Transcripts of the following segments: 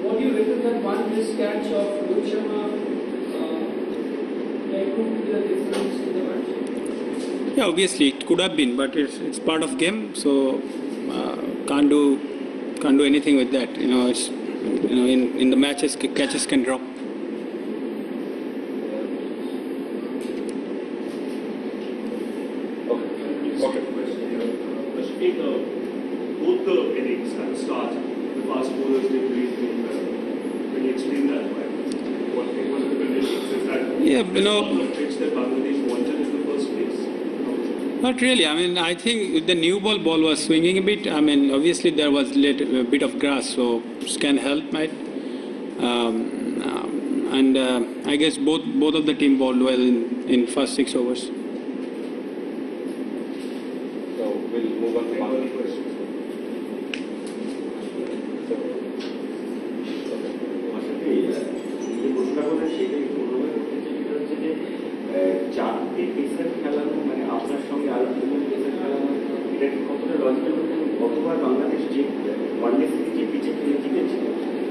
what do you reckon that one missed catch of Rohit Sharma could be the difference in the match? Yeah, obviously it could have been, but it's part of game, so can't do anything with that. It's in the matches catches can drop. Both the innings at the start, the fast bowlers did really well. Can you explain that? What were the conditions? Is that pitch that Bangladesh wanted in the first place? Not really. I mean, I think the new ball was swinging a bit. I mean, obviously there was a bit of grass, so this can help, right? And I guess both of the team bowled well in first 6 overs. So we'll move on to Bangladesh questions. চারটে pacer খেলানো মানে আপনার সঙ্গে আরো দুজন pacer খেলানো এটা কি কতটা লজিক্যাল? গতবার বাংলাদেশ যে ওয়ানডে সিরিজ যে পিচে খেলে জিতেছিল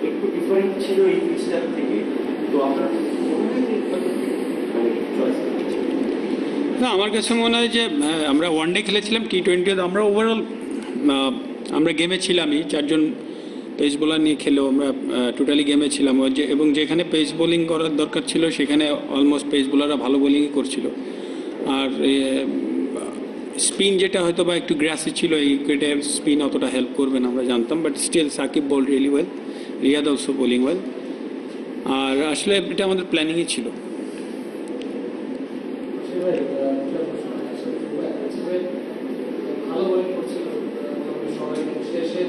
একটু ডিফারেন্ট ছিল এই পিচটার থেকে, তো আপনার না, আমার কাছে মনে হয় যে আমরা ওয়ানডে খেলেছিলাম, T20 আমরা ওভারঅল আমরা গেমে ছিলামই, 4 জন পেস বোলার নিয়ে খেলেও আমরা টোটালি গেমে ছিলাম, এবং যেখানে পেস বোলিং করার দরকার ছিল সেখানে অলমোস্ট পেস বোলাররা ভালো বোলিংই করছিল। আর স্পিন যেটা হয়তো বা একটু গ্রাসি ছিল, এই উইকেটে স্পিন অতটা হেল্প করবে না আমরা জানতাম, but still Shakib bowl really well, Riyad also bowling well. আর আসলে এটা আমাদের প্ল্যানিংই ছিল। ভালো বোলিং করছিল সবাই, শেষে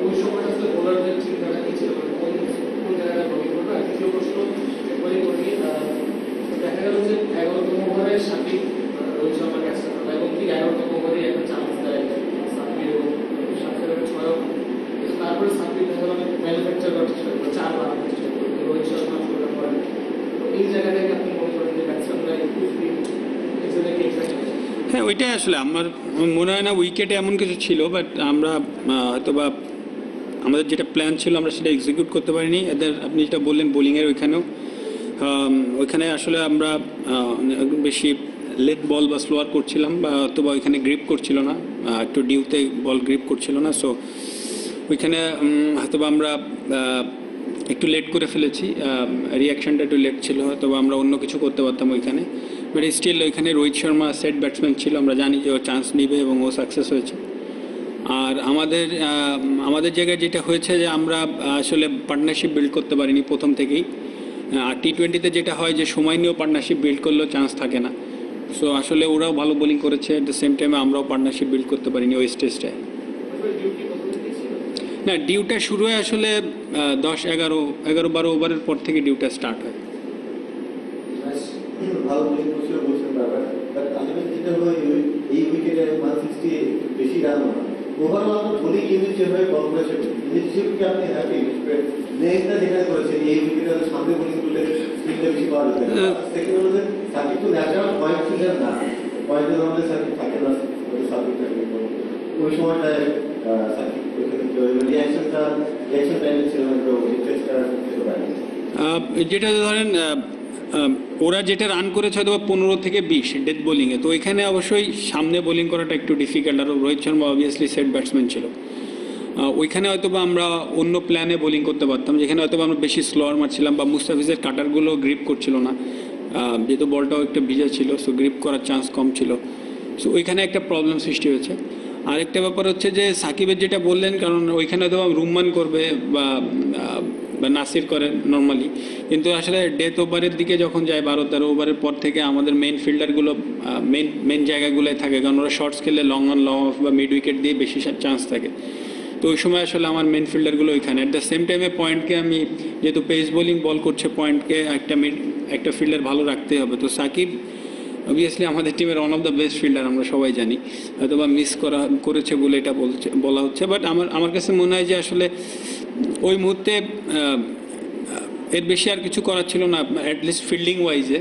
ওই সময় আসলে বোলারদের চিন্তাটা কি ছিল, কোন জায়গায় বোলিং করবে? আর দ্বিতীয় প্রশ্ন বোলিং করি, দেখা গেল যে 11তম ওভারে সাকিব রোহিত শর্মা ক্যাচ করলো এবং ঠিক 11তম ওভারে একটা চান্স দেয় সাকিব এবং সাকিবের 6 তারপরে সাকিব দেখা গেল ম্যানুফ্যাকচার করার চেষ্টা করলো, 4 বার চেষ্টা করলো, রোহিত শর্মা আসলে করেন। এই জায়গাটাকে আপনি মনে করেন যে ব্যাটসম্যানরা একটু হ্যাঁ, ওইটাই আসলে আমার মনে হয় না উইকেটে এমন কিছু ছিল, বাট আমরা হয়তো বা আমাদের যেটা প্ল্যান ছিল আমরা সেটা এক্সিকিউট করতে পারিনি। এদের আপনি যেটা বললেন বোলিংয়ের ওইখানে আসলে আমরা বেশি লেট বল বা স্লোয়ার করছিলাম, বা অথবা ওইখানে গ্রিপ করছিল না, একটু ডিউতে বল গ্রিপ করছিল না, সো ওইখানে হয়তো বা আমরা একটু লেট করে ফেলেছি, রিয়াকশনটা একটু লেট ছিল, হয়তো আমরা অন্য কিছু করতে পারতাম ওইখানে, বাট স্টিল ওইখানে রোহিত শর্মা সেট ব্যাটসম্যান ছিল, আমরা জানি যে ও চান্স নিবে এবং ও সাকসেস হয়েছে। আর আমাদের জায়গায় যেটা হয়েছে যে আমরা আসলে পার্টনারশিপ বিল্ড করতে পারিনি প্রথম থেকেই। আর T20-তে যেটা হয় যে সময় নিয়েও পার্টনারশিপ বিল্ড করলেও চান্স থাকে না, সো আসলে ওরাও ভালো বোলিং করেছে, অ্যাট দ্য সেম টাইমে আমরাও পার্টনারশিপ বিল্ড করতে পারিনি ওই স্টেজটায়। না, ডিউটা শুরু হয় আসলে 10, 11, 12 ওভারের পর থেকে ডিউটা স্টার্ট হয়। ভালো বোলিং করছিল বলছেন বারবার, বাট আলটিমেটলি যেটা হলো এই উইকেটে 160 বেশি রান হয়। ওভারঅল আমরা ধোনি ইউনিট যেভাবে বল করেছে, ইউনিট হিসেবে কি আপনি হ্যাপি? নেক্সটটা যেটা করেছে এই উইকেটে সামনে বোলিং করলে স্পিনটা বেশি পাওয়া যাবে। সেকেন্ড হলো যে সাকিব তো ন্যাচারাল পয়েন্ট ফিল্ডার না, পয়েন্টের আমাদের সাকিব থাকে না, সাকিবটা ওই সময়টায় সাকিব রিয়াকশন টাইমে ছিল যেটা ধরেন ওরা যেটা রান করেছে হয়তো 15 থেকে 20 ডেথ বোলিংয়ে, তো এখানে অবশ্যই সামনে বোলিং করাটা একটু ডিফিকাল্ট। আর Rohit Sharma obviously set batsman ছিল, ওইখানে হয়তো বা আমরা অন্য প্ল্যানে বোলিং করতে পারতাম, যেখানে হয়তো আমরা বেশি স্লোয়ার মারছিলাম বা মুস্তাফিজের কাটারগুলো গ্রিপ করছিল না, যেহেতু বলটাও একটু ভিজা ছিল, সো গ্রিপ করার চান্স কম ছিল, সো ওইখানে একটা প্রবলেম সৃষ্টি হয়েছে। আরেকটা ব্যাপার হচ্ছে যে সাকিবের যেটা বললেন, কারণ ওইখানে হয়তো রুম্মান করবে বা নাসির করে নর্মালি, কিন্তু আসলে ডেথ ওভারের দিকে যখন যায় 12-13 ওভারের পর থেকে আমাদের মেন ফিল্ডারগুলো মেন জায়গাগুলোয় থাকে, কারণ ওরা শর্টস খেলে লং অন লং অফ বা মিড উইকেট দিয়ে বেশি চান্স থাকে, তো ওই সময় আসলে আমার মেন ফিল্ডারগুলো ওইখানে। অ্যাট দ্য সেম টাইমে পয়েন্টকে আমি যেহেতু পেস বোলিং বল করছে, পয়েন্টকে একটা ফিল্ডার ভালো রাখতেই হবে, তো সাকিব অবভিয়াসলি আমাদের টিমের one of the best fielder, আমরা সবাই জানি, হয়তো বা মিস করেছে বলে এটা বলা হচ্ছে, বাট আমার কাছে মনে হয় যে আসলে ওই মুহূর্তে এর বেশি আর কিছু করার ছিল না, অ্যাটলিস্ট ফিল্ডিং ওয়াইজে।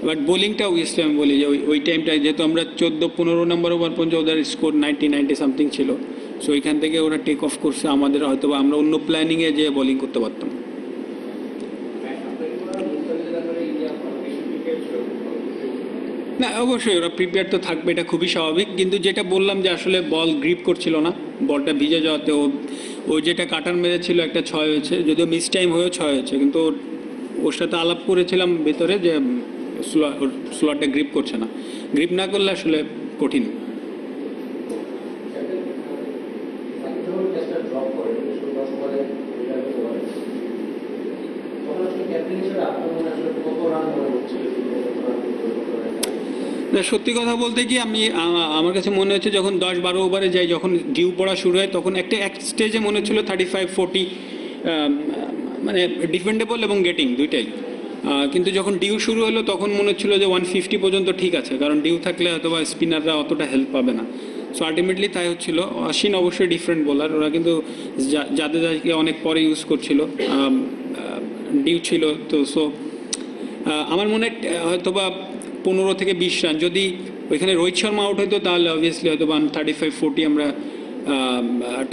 বাট বোলিংটা অবভিয়াসলি আমি বলি যে ওই টাইমটা যেহেতু আমরা 14-15 নম্বর ওভার পর্যন্ত ওদের স্কোর 90 সামথিং ছিল, সো ওইখান থেকে ওরা টেক অফ করছে, আমাদের হয়তো বা আমরা অন্য প্ল্যানিংয়ে যে বোলিং করতে পারতাম। না অবশ্যই ওরা প্রিপেয়ার তো থাকবে, এটা খুবই স্বাভাবিক, কিন্তু যেটা বললাম যে আসলে বল গ্রিপ করছিল না, বলটা ভিজে যাওয়াতে ও যেটা কাটার মেরেছিল একটা 6 হয়েছে, যদিও মিস টাইম হয়েও 6 হয়েছে, কিন্তু ওর সাথে আলাপ করেছিলাম ভেতরে যে স্লটে গ্রিপ করছে না, গ্রিপ না করলে আসলে কঠিন। না সত্যি কথা বলতে কি আমার কাছে মনে হচ্ছে যখন 10-12 ওভারে যাই, যখন ডিউ পড়া শুরু হয়, তখন এক স্টেজে মনে হচ্ছিল 35-40 মানে ডিফেন্ডেবল এবং গেটিং দুইটাই, কিন্তু যখন ডিউ শুরু হলো তখন মনে হচ্ছিল যে 150 পর্যন্ত ঠিক আছে, কারণ ডিউ থাকলে হয়তো বা স্পিনাররা অতটা হেল্প পাবে না। সো আলটিমেটলি তাই হচ্ছিল। অশ্বিন অবশ্যই ডিফারেন্ট বোলার, ওরা কিন্তু যাদেরকে অনেক পরে ইউজ করছিল, ডিউ ছিল তো। সো আমার মনে হয় হয়তো বা 15 থেকে 20 রান, যদি ওইখানে রোহিত শর্মা আউট হতো তাহলে অবভিয়াসলি হয়তো বা 35-40 আমরা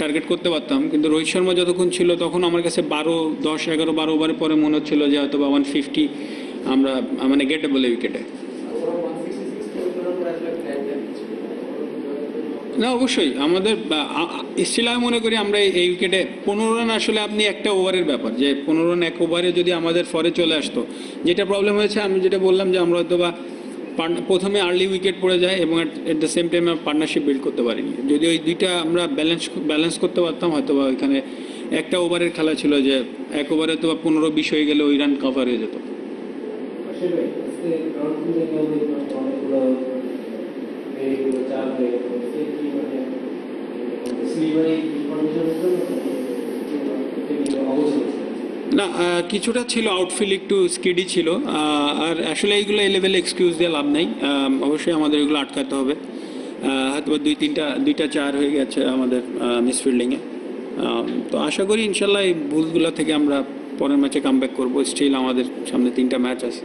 টার্গেট করতে পারতাম, কিন্তু রোহিত শর্মা যতক্ষণ ছিল তখন আমার কাছে 10-11-12 ওভারের পরে মনে হচ্ছিল যে হয়তো বা 150 আমরা মানে গেটেবল উইকেটে। না অবশ্যই আমাদের স্টিল আমি মনে করি আমরা এই উইকেটে 15 রান আসলে আপনি একটা ওভারের ব্যাপার, যে 15 রান এক ওভারে যদি আমাদের ফরে চলে আসতো, যেটা প্রবলেম হয়েছে আমি যেটা বললাম যে আমরা হয়তো বা প্রথমে আর্লি উইকেট পড়ে যায় এবং at the same time partnership build করতে পারিনি। যদি ওই দুইটা আমরা ব্যালেন্স করতে পারতাম হয়তো বা ওইখানে একটা ওভারের খেলা ছিল যে এক ওভারে তো 15-20 হয়ে গেলে ওই রান কভার হয়ে যেত। না কিছুটা ছিল, আউটফিল্ড একটু স্কিডি ছিল, আর আসলে এইগুলো এই লেভেলে এক্সকিউজ দিয়ে লাভ নেই, অবশ্যই আমাদের এগুলো আটকাতে হবে। হয়তো 2-4 হয়ে গেছে আমাদের মিসফিল্ডিংয়ে, তো আশা করি ইনশাল্লাহ এই ভুলগুলো থেকে আমরা পরের ম্যাচে কামব্যাক করবো। স্টিল আমাদের সামনে 3টা ম্যাচ আছে।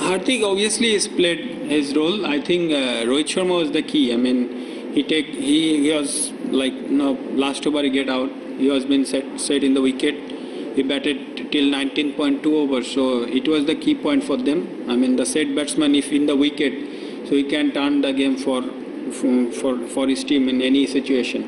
Hardik obviously has played his role. I think Rohit Sharma was the key. I mean, he was like last over he get out. He was been set in the wicket. He batted till 19.2 overs, so it was the key point for them. I mean, the set batsman if in the wicket, so he can turn the game for his team in any situation.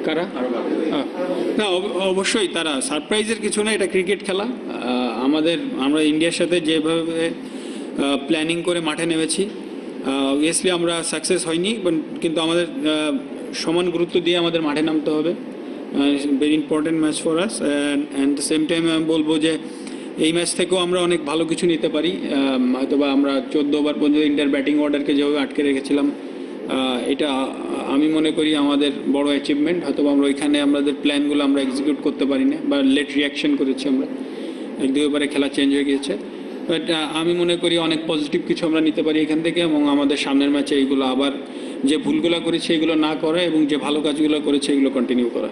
কারা? না অবশ্যই তারা সারপ্রাইজের কিছু না, এটা cricket খেলা। আমরা ইন্ডিয়ার সাথে যেভাবে প্ল্যানিং করে মাঠে নেমেছি, অবভিয়াসলি আমরা সাকসেস হয়নি, কিন্তু আমাদের সমান গুরুত্ব দিয়ে আমাদের মাঠে নামতে হবে। Very important match for us, and the same time আমি বলবো যে এই ম্যাচ থেকেও আমরা অনেক ভালো কিছু নিতে পারি। হয়তোবা আমরা 14 ওভার পর্যন্ত ইন্ডিয়ার ব্যাটিং অর্ডারকে যেভাবে আটকে রেখেছিলাম, এটা আমি মনে করি আমাদের বড় অ্যাচিভমেন্ট। হয়তো আমরা ওইখানে আমাদের প্ল্যানগুলো আমরা এক্সিকিউট করতে পারি না, বা লেট রিয়াকশন করেছি আমরা, 1-2 ওভারে খেলা চেঞ্জ হয়ে গিয়েছে। বাট আমি মনে করি অনেক পজিটিভ কিছু আমরা নিতে পারি এখান থেকে, এবং আমাদের সামনের ম্যাচে এইগুলো আবার যে ভুলগুলো করেছে এগুলো না করা, এবং যে ভালো কাজগুলো করেছে এগুলো কন্টিনিউ করা।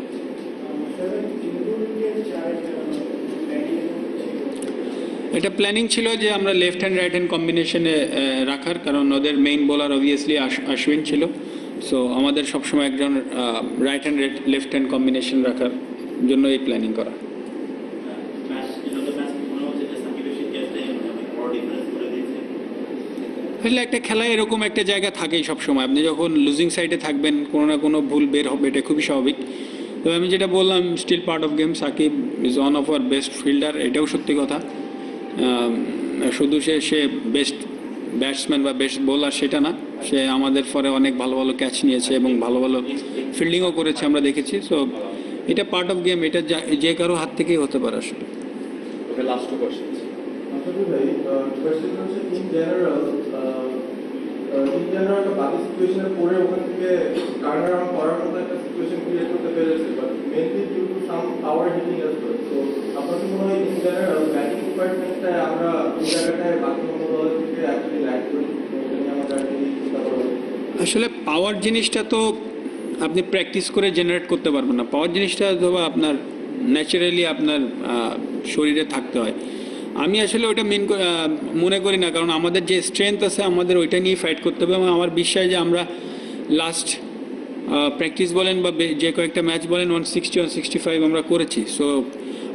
এটা প্ল্যানিং ছিল যে আমরা লেফট হ্যান্ড রাইট হ্যান্ড কম্বিনেশনে রাখার, কারণ ওদের মেইন বোলার অবভিয়াসলি আশ্বিন ছিল, সো আমাদের সবসময় একজন right hand left hand combination রাখার জন্য এই প্ল্যানিং করা। আসলে একটা খেলায় এরকম একটা জায়গা থাকেই সবসময়, আপনি যখন লুজিং সাইডে থাকবেন কোনো না কোনো ভুল বের হবে, এটা খুবই স্বাভাবিক। তো আমি যেটা বললাম, still part of game. Shakib is one of our best fielder, এটাও সত্যি কথা। শুধু সে বেস্ট ব্যাটসম্যান বা বেস্ট বোলার সেটা না, সে আমাদের ফরে অনেক ভালো ভালো ক্যাচ নিয়েছে এবং ভালো ভালো ফিল্ডিংও করেছে, আমরা দেখেছি। সো এটা পার্ট অফ গেম, এটা যে কারো হাত থেকেই হতে পারে আসলে। Last two question. question in general, ইন্ডিয়ানরা একটা বাকি সিচুয়েশনে পড়ে ওখান থেকে টার্ন অ্যারাউন্ড করার মতো একটা সিচুয়েশন ক্রিয়েট করতে পেরেছে, but mainly due to some power hitting as well. তো আপনার কি মনে হয় ইন জেনারেল ব্যাটিং ডিপার্টমেন্টটায় আমরা এই জায়গাটায় বাকি অন্য দলের থেকে অ্যাকচুয়ালি ল্যাক করি, এটা নিয়ে আমাদের চিন্তা করা উচিত? আসলে পাওয়ার জিনিসটা তো আপনি প্র্যাকটিস করে জেনারেট করতে পারবেন না। পাওয়ার জিনিসটা অথবা আপনার ন্যাচারালি আপনার শরীরে থাকতে হয়। আমি আসলে ওইটা মনে করি না, কারণ আমাদের যে স্ট্রেংথ আছে আমাদের ওইটা নিয়ে ফাইট করতে হবে। এবং আমার বিশ্বাস যে আমরা লাস্ট প্র্যাকটিস বলেন বা যে কয়েকটা ম্যাচ বলেন 160 165 আমরা করেছি। সো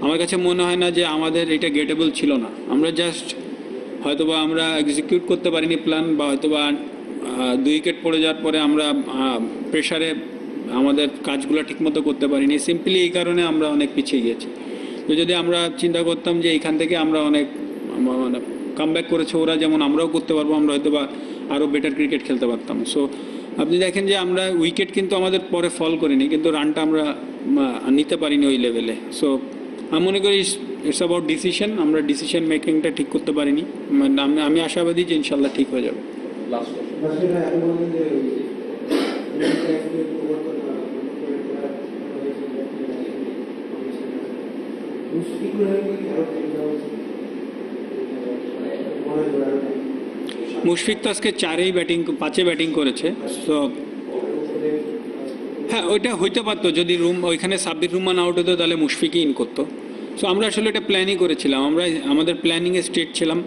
আমার কাছে মনে হয় না যে আমাদের এটা গেটেবল ছিল না। আমরা জাস্ট হয়তোবা আমরা এক্সিকিউট করতে পারিনি প্ল্যান, বা হয়তোবা 2 উইকেট পড়ে যাওয়ার পরে আমরা প্রেশারে আমাদের কাজগুলো ঠিকমতো করতে পারিনি। সিম্পলি এই কারণে আমরা অনেক পিছিয়ে গিয়েছি। তো যদি আমরা চিন্তা করতাম যে এখান থেকে আমরা অনেক মানে কামব্যাক করেছে ওরা, যেমন আমরাও করতে পারবো, আমরা হয়তো বা আরও বেটার ক্রিকেট খেলতে পারতাম। সো আপনি দেখেন যে আমরা উইকেট কিন্তু আমাদের পরে ফল করিনি, কিন্তু রানটা আমরা নিতে পারিনি ওই লেভেলে। সো আমি মনে করি ইটস অ্যাবাউট ডিসিশন। আমরা ডিসিশন মেকিংটা ঠিক করতে পারিনি। আমি আশাবাদী যে ইনশাল্লাহ ঠিক হয়ে যাবে। লাস্ট মুশফিক তো আজকে 5 ব্যাটিং করেছে। সো হ্যাঁ, ওইটা হইতে পারতো যদি ওইখানে সাব্বির রহমান আউট হতো, তাহলে মুশফিকই ইন করতো। সো আমরা আসলে এটা প্ল্যানই করেছিলাম, আমাদের প্ল্যানিংয়ে স্ট্রেট ছিলাম।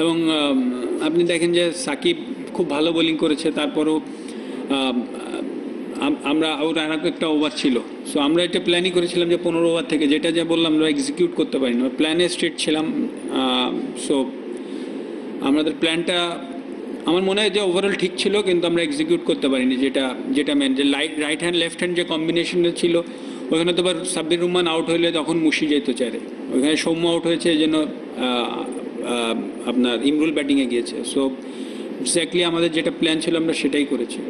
এবং আপনি দেখেন যে সাকিব খুব ভালো বোলিং করেছে, তারপরও আমরা ওর আর একটা ওভার ছিল। সো আমরা এটা প্ল্যানই করেছিলাম যে 15 ওভার থেকে, যেটা যা বললাম আমরা এক্সিকিউট করতে পারিনি, প্ল্যানে স্ট্রেট ছিলাম। সো আমাদের প্ল্যানটা আমার মনে হয় যে ওভারঅল ঠিক ছিল, কিন্তু আমরা এক্সিকিউট করতে পারিনি, যেটা মেন যে রাইট হ্যান্ড লেফট হ্যান্ড যে কম্বিনেশনটা ছিল, ওখানে তো আবার সাব্বির রহমান আউট হইলে তখন মুশি যেত চারে, ওইখানে সৌম্য আউট হয়েছে, এই জন্য আপনার ইমরুল ব্যাটিংয়ে গিয়েছে। সো এক্স্যাক্টলি আমাদের যেটা প্ল্যান ছিল আমরা সেটাই করেছি।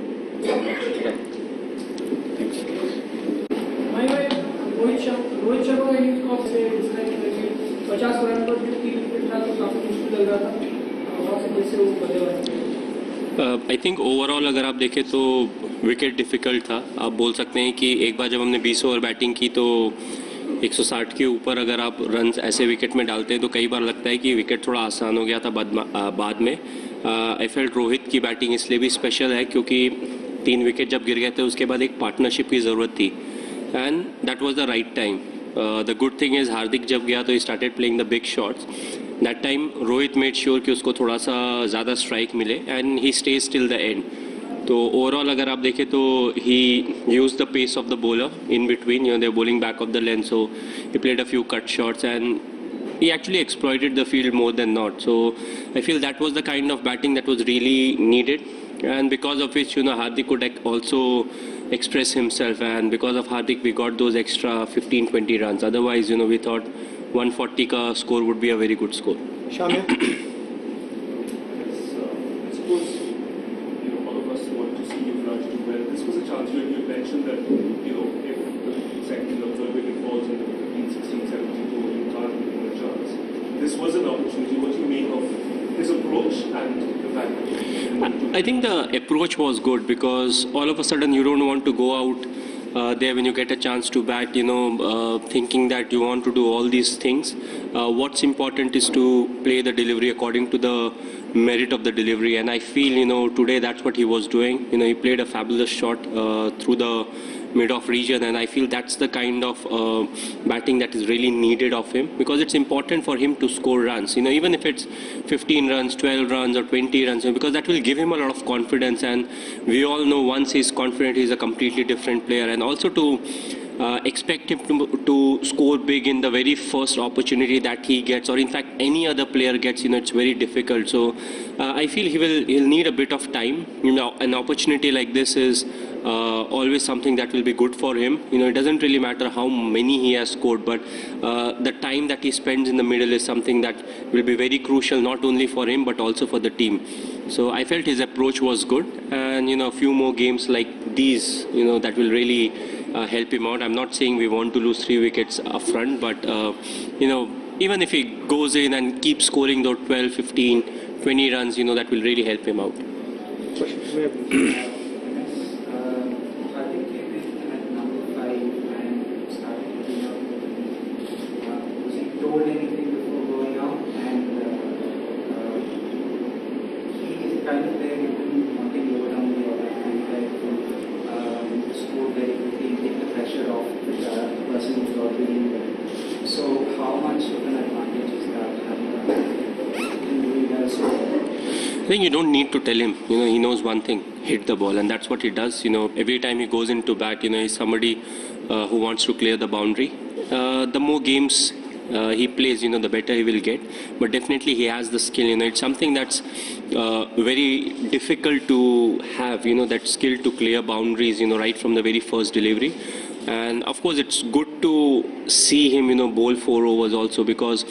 रोहित शर्मा इनिंग्स को से डिस्क्राइब करके 50 रन पर 3 विकेट था, तो काफी मुश्किल लग रहा था, वहाँ से कैसे वो बल्लेबाजी? आई थिंक ओवरऑल अगर आप देखें तो विकेट डिफ़िकल्ट था। आप बोल सकते हैं कि एक बार जब हमने 20 ओवर बैटिंग की तो 160 के ऊपर अगर आप रन ऐसे विकेट में डालते हैं तो कई बार लगता है कि विकेट थोड़ा आसान हो गया था बाद में। आई फेल्ट रोहित की बैटिंग इसलिए भी स्पेशल है क्योंकि 3 विकेट जब गिर गए थे उसके बाद एक पार्टनरशिप की ज़रूरत थी, and that was the right time. The good thing is हार्दिक जब गया तो he started playing the big shots. That time Rohit made sure कि उसको थोड़ा सा ज़्यादा स्ट्राइक मिले and he stays till the end. तो ओवरऑल अगर आप देखें तो he used the pace of the bowler in between. You know, they're bowling back of the length, so he played a few cut shots and he actually exploited the field more than not. So I feel that was the kind of batting that was really needed, and because of which, you know, Hardik could also express himself, and because of Hardik we got those extra 15-20 runs. Otherwise, you know, we thought 140 ka score would be a very good score. Shamil? I suppose, you know, all of us want to see you Raj do well. This was a chance you mentioned that, you know, if the second or third wicket falls in the 15, 16, 17 over, you can't win the chance. This was an opportunity. What do you make of his approach and the fact that I think the approach was good because all of a sudden you don't want to go out there when you get a chance to bat, you know, thinking that you want to do all these things. What's important is to play the delivery according to the merit of the delivery, and I feel, you know, today that's what he was doing. You know, he played a fabulous shot through the mid-off region, and I feel that's the kind of batting that is really needed of him, because it's important for him to score runs, you know, even if it's 15 runs, 12 runs or 20 runs, because that will give him a lot of confidence, and we all know once he's confident he's a completely different player. And also to expect him to score big in the very first opportunity that he gets, or in fact any other player gets, you know, it's very difficult. So I feel he'll need a bit of time. You know, an opportunity like this is always something that will be good for him. You know, it doesn't really matter how many he has scored, but the time that he spends in the middle is something that will be very crucial, not only for him but also for the team. So I felt his approach was good, and you know, a few more games like these, you know, that will really help him out. I'm not saying we want to lose 3 wickets up front, but you know, even if he goes in and keeps scoring those 12, 15, 20 runs, you know, that will really help him out. I think it is at number 5 and started looking out. Was he told anything before going out? And he is the kind of player who couldn't want to go down the order and try to score very quickly, take the pressure off the person who's already in there. So how much of an advantage is that having in doing that? I think you don't need to tell him. He knows one thing: hit the ball, and that's what he does. Every time he goes into bat, he's somebody who wants to clear the boundary. The more games he plays, the better he will get. But definitely he has the skill. It's something that's very difficult to have. That skill to clear boundaries. Right from the very first delivery. And of course, it's good to see him, bowl 4 overs also, because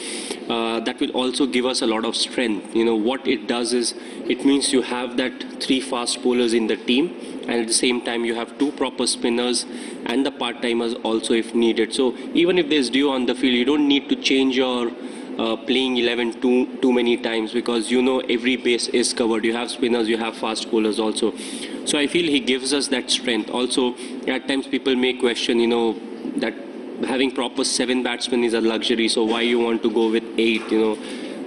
that will also give us a lot of strength. What it does is it means you have that 3 fast bowlers in the team, and at the same time you have 2 proper spinners and the part-timers also if needed. So even if there's dew on the field, you don't need to change your playing 11 too many times, because every base is covered. You have spinners, you have fast bowlers also. So I feel he gives us that strength. Also, at times people may question, that having proper 7 batsmen is a luxury. So why you want to go with 8?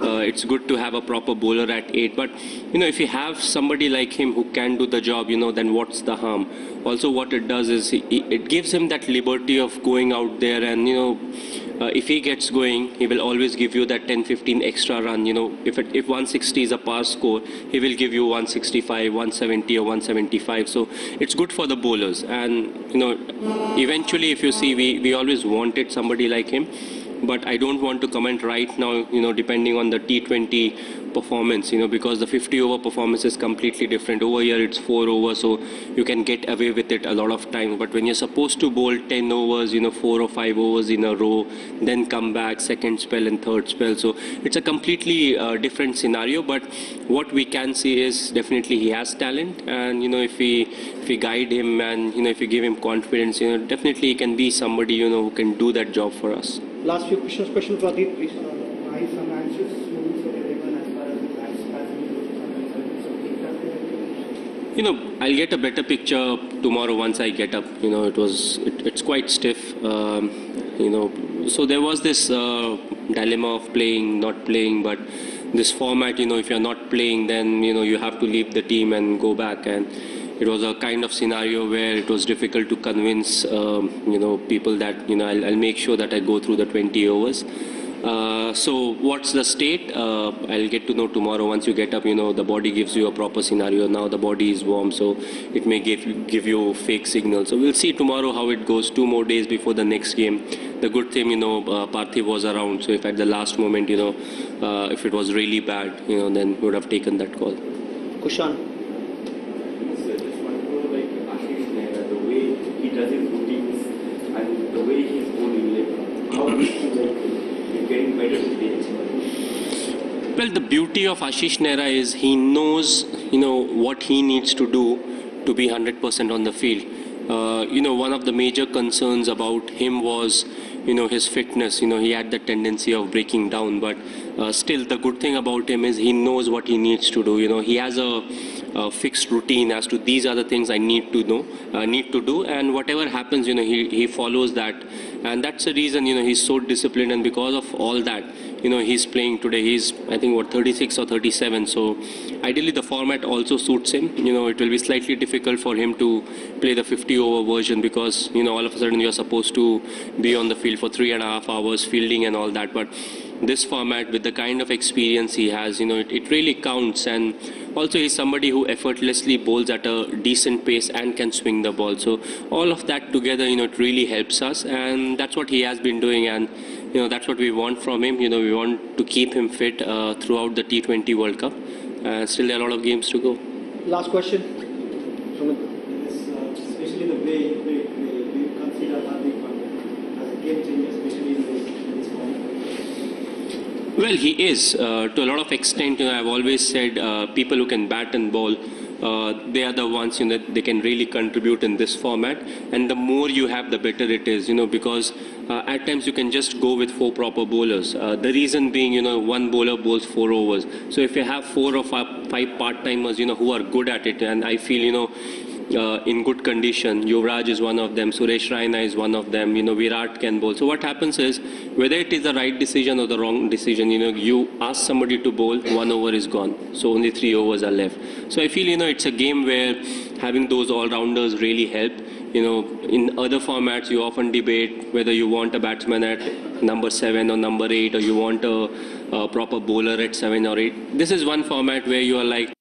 It's good to have a proper bowler at 8. But if you have somebody like him who can do the job, then what's the harm? Also, what it does is it gives him that liberty of going out there, and if he gets going, he will always give you that 10-15 extra run. If 160 is a par score, he will give you 165, 170 or 175. So it's good for the bowlers. And eventually, if you see, we always wanted somebody like him. But I don't want to comment right now, depending on the T20 performance, because the 50-over performance is completely different. Over here, it's 4 overs, so you can get away with it a lot of times. But when you're supposed to bowl 10 overs, 4 or 5 overs in a row, then come back, second spell and third spell. So it's a completely different scenario. But what we can see is definitely he has talent. And, if we guide him and, if we give him confidence, definitely he can be somebody, who can do that job for us. Last few questions, question for Pradeep, please. Why some answers moving for everyone as far as the last passing? I'll get a better picture tomorrow once I get up. It's quite stiff. So there was this dilemma of playing, not playing, but this format, if you're not playing, then, you have to leave the team and go back. And it was a kind of scenario where it was difficult to convince, people that, I'll make sure that I go through the 20 overs. So what's the state? I'll get to know tomorrow. Once you get up, the body gives you a proper scenario. Now the body is warm, so it may give you fake signals. So we'll see tomorrow how it goes. 2 more days before the next game. The good thing, Parthiv was around. So if at the last moment, if it was really bad, then we would have taken that call. Kushan. Does his routines and the way he's bowling, how is he getting better with the experience? Well, the beauty of Ashish Nehra is he knows, what he needs to do to be 100% on the field. One of the major concerns about him was, his fitness. He had the tendency of breaking down, but still the good thing about him is he knows what he needs to do. He has a fixed routine as to these are the things I need to do, and whatever happens, he follows that, and that's the reason, he's so disciplined, and because of all that, he's playing today. He's, I think, 36 or 37, so ideally the format also suits him. It will be slightly difficult for him to play the 50-over version, because, all of a sudden you're supposed to be on the field for 3.5 hours, fielding and all that, but this format, with the kind of experience he has, it really counts. And also he's somebody who effortlessly bowls at a decent pace and can swing the ball. So all of that together, it really helps us, and that's what he has been doing, and that's what we want from him. We want to keep him fit throughout the T20 World Cup. Still there are a lot of games to go. Last question. Especially the way you consider Hardik Pandya as a game changer, especially in this format. Well, he is. To a lot of extent, I've always said people who can bat and bowl, they are the ones they can really contribute in this format. And the more you have, the better it is, because at times you can just go with 4 proper bowlers. The reason being, one bowler bowls 4 overs. So if you have 4 or 5 part-timers, who are good at it, and I feel, in good condition, Yuvraj is one of them, Suresh Raina is one of them, Virat can bowl. So what happens is, whether it is the right decision or the wrong decision, you ask somebody to bowl, 1 over is gone. So only 3 overs are left. So I feel, it's a game where having those all-rounders really help. In other formats, you often debate whether you want a batsman at number 7 or number 8, or you want a proper bowler at 7 or 8. This is one format where you are like,